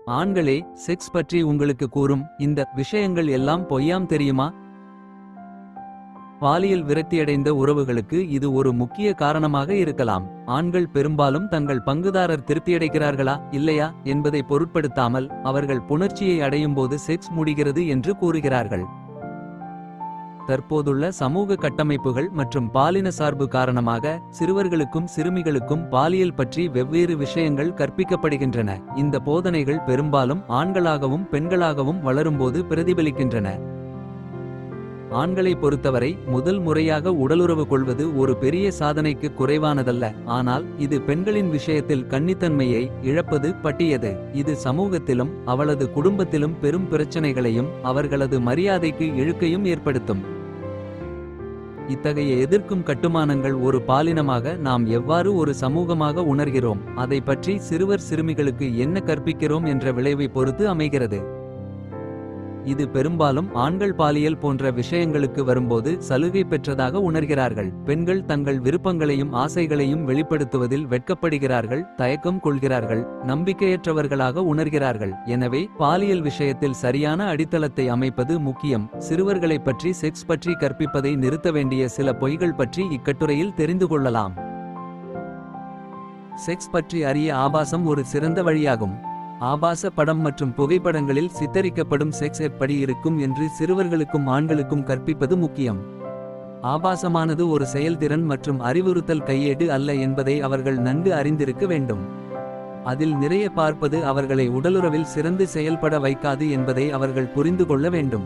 ஆண்களே, செக்ஸ் பற்றி உங்களுக்கு கூறும் இந்த விஷயங்கள் எல்லாம் பொய்யாம் தெரியுமா? பாலியல் விரக்தியடைந்த உறவுகளுக்கு இது ஒரு முக்கிய காரணமாக இருக்கலாம். ஆண்கள் பெரும்பாலும் தங்கள் பங்குதாரர் திருப்தியடைகிறார்களா இல்லையா என்பதை பொருட்படுத்தாமல் அவர்கள் புணர்ச்சியை அடையும்போது செக்ஸ் முடிகிறது என்று கூறுகிறார்கள். தற்போதுள்ள சமூக கட்டமைப்புகள் மற்றும் பாலின சார்பு காரணமாக சிறுவர்களுக்கும் சிறுமிகளுக்கும் பாலியல் பற்றி வெவ்வேறு விஷயங்கள் கற்பிக்கப்படுகின்றன. இந்த போதனைகள் பெரும்பாலும் ஆண்களாகவும் பெண்களாகவும் வளரும்போது பிரதிபலிக்கின்றன. ஆண்களை பொறுத்தவரை முதல் முறையாக உடலுறவு கொள்வது ஒரு பெரிய சாதனைக்கு குறைவானதல்ல. ஆனால் இது பெண்களின் விஷயத்தில் கன்னித்தன்மையை இழப்பது பட்டியது. இது சமூகத்திலும் அவளது குடும்பத்திலும் பெரும் பிரச்சனைகளையும் அவர்களது மரியாதைக்கு இழுக்கையும் ஏற்படுத்தும். இத்தகைய எதிர்க்கும் கட்டுமானங்கள் ஒரு பாலினமாக நாம் எவ்வாறு ஒரு சமூகமாக உணர்கிறோம், அதை பற்றி சிறுவர் சிறுமிகளுக்கு என்ன கற்பிக்கிறோம் என்ற விளைவை பொறுத்து அமைகிறது. இது பெரும்பாலும் ஆண்கள் பாலியல் போன்ற விஷயங்களுக்கு வரும்போது சலுகை பெற்றதாக உணர்கிறார்கள். பெண்கள் தங்கள் விருப்பங்களையும் ஆசைகளையும் வெளிப்படுத்துவதில் வெட்கப்படுகிறார்கள், தயக்கம் கொள்கிறார்கள், நம்பிக்கையற்றவர்களாக உணர்கிறார்கள். எனவே பாலியல் விஷயத்தில் சரியான அடித்தளத்தை அமைப்பது முக்கியம். சிறுவர்களைப் பற்றி செக்ஸ் பற்றி கற்பிப்பதை நிறுத்த வேண்டிய சில பொய்கள் பற்றி இக்கட்டுரையில் தெரிந்து கொள்ளலாம். செக்ஸ் பற்றி அறிய ஆபாசம் ஒரு சிறந்த வழியாகும். ஆபாச படம் மற்றும் புகைப்படங்களில் சித்தரிக்கப்படும் செக்ஸ் எப்படி இருக்கும் என்று சிறுவர்களுக்கும் ஆண்களுக்கும் கற்பிப்பது முக்கியம். ஆபாசமானது ஒரு செயல்திறன் மற்றும் அறிவுறுத்தல் கையேடு அல்ல என்பதை அவர்கள் நன்கு அறிந்திருக்க வேண்டும். அதில் நிறைய பார்ப்பது அவர்களை உடலுறவில் சிறந்து செயல்பட வைக்காது என்பதை அவர்கள் புரிந்து கொள்ள வேண்டும்.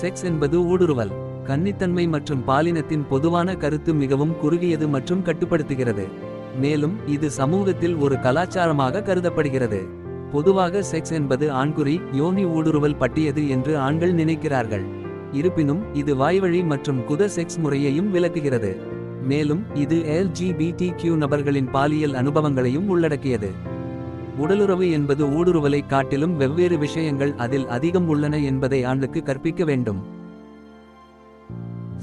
செக்ஸ் என்பது ஊடுருவல், கன்னித்தன்மை மற்றும் பாலினத்தின் பொதுவான கருத்து மிகவும் குறுகியது மற்றும் கட்டுப்படுத்துகிறது. மேலும் இது சமூகத்தில் ஒரு கலாச்சாரமாக கருதப்படுகிறது. பொதுவாக செக்ஸ் என்பது ஆண்குறி யோனி ஊடுருவல் பட்டியது என்று ஆண்கள் நினைக்கிறார்கள். இருப்பினும் இது வாய்வழி மற்றும் குத செக்ஸ் முறையையும் விளக்குகிறது. மேலும் இது LGBTQ நபர்களின் பாலியல் அனுபவங்களையும் உள்ளடக்கியது. உடலுறவு என்பது ஊடுருவலை காட்டிலும் வெவ்வேறு விஷயங்கள் அதில் அதிகம் உள்ளன என்பதை ஆண்களுக்கு கற்பிக்க வேண்டும்.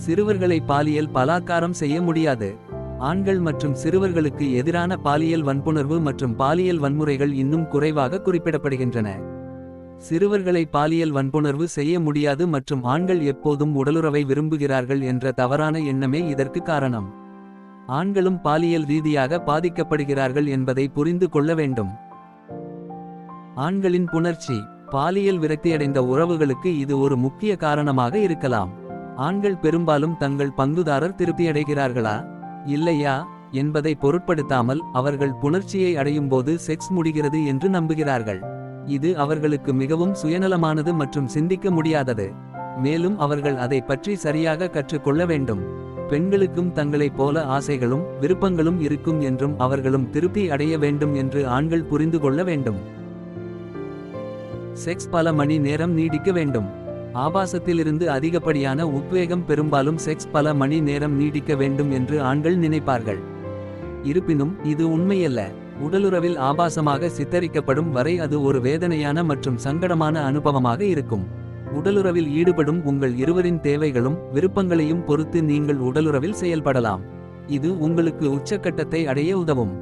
சிறுவர்களை பாலியல் பலாத்காரம் செய்ய முடியாது. ஆண்கள் மற்றும் சிறுவர்களுக்கு எதிரான பாலியல் வன்புணர்வு மற்றும் பாலியல் வன்முறைகள் இன்னும் குறைவாக குறிப்பிடப்படுகின்றன. சிறுவர்களை பாலியல் வன்புணர்வு செய்ய முடியாது மற்றும் ஆண்கள் எப்போதும் உடலுறவை விரும்புகிறார்கள் என்ற தவறான எண்ணமே இதற்கு காரணம். ஆண்களும் பாலியல் ரீதியாக பாதிக்கப்படுகிறார்கள் என்பதை புரிந்து கொள்ள வேண்டும். ஆண்களின் புணர்ச்சி பாலியல் விரக்தியடைந்த உறவுகளுக்கு இது ஒரு முக்கிய காரணமாக இருக்கலாம். ஆண்கள் பெரும்பாலும் தங்கள் பங்குதாரர் திருப்தியடைகிறார்களா இல்லையா என்பதை பொருட்படுத்தாமல் அவர்கள் புணர்ச்சியை அடையும்போது செக்ஸ் முடிகிறது என்று நம்புகிறார்கள். இது அவர்களுக்கு மிகவும் சுயநலமானது மற்றும் சிந்திக்க முடியாதது. மேலும் அவர்கள் அதை பற்றி சரியாக கற்றுக்கொள்ள வேண்டும். பெண்களுக்கும் தங்களைப் போல ஆசைகளும் விருப்பங்களும் இருக்கும் என்றும் அவர்களும் திருப்தி அடைய வேண்டும் என்று ஆண்கள் புரிந்து கொள்ள வேண்டும். செக்ஸ் பல மணி நேரம் நீடிக்க வேண்டும். ஆபாசத்திலிருந்து அதிகப்படியான உத்வேகம் பெரும்பாலும் செக்ஸ் பல மணி நேரம் நீடிக்க வேண்டும் என்று ஆண்கள் நினைப்பார்கள். இருப்பினும் இது உண்மையல்ல. உடலுறவில் ஆபாசமாக சித்தரிக்கப்படும் வரை அது ஒரு வேதனையான மற்றும் சங்கடமான அனுபவமாக இருக்கும். உடலுறவில் ஈடுபடும் உங்கள் இருவரின் தேவைகளும் விருப்பங்களையும் பொறுத்து நீங்கள் உடலுறவில் செயல்படலாம். இது உங்களுக்கு உச்சக்கட்டத்தை அடைய உதவும்.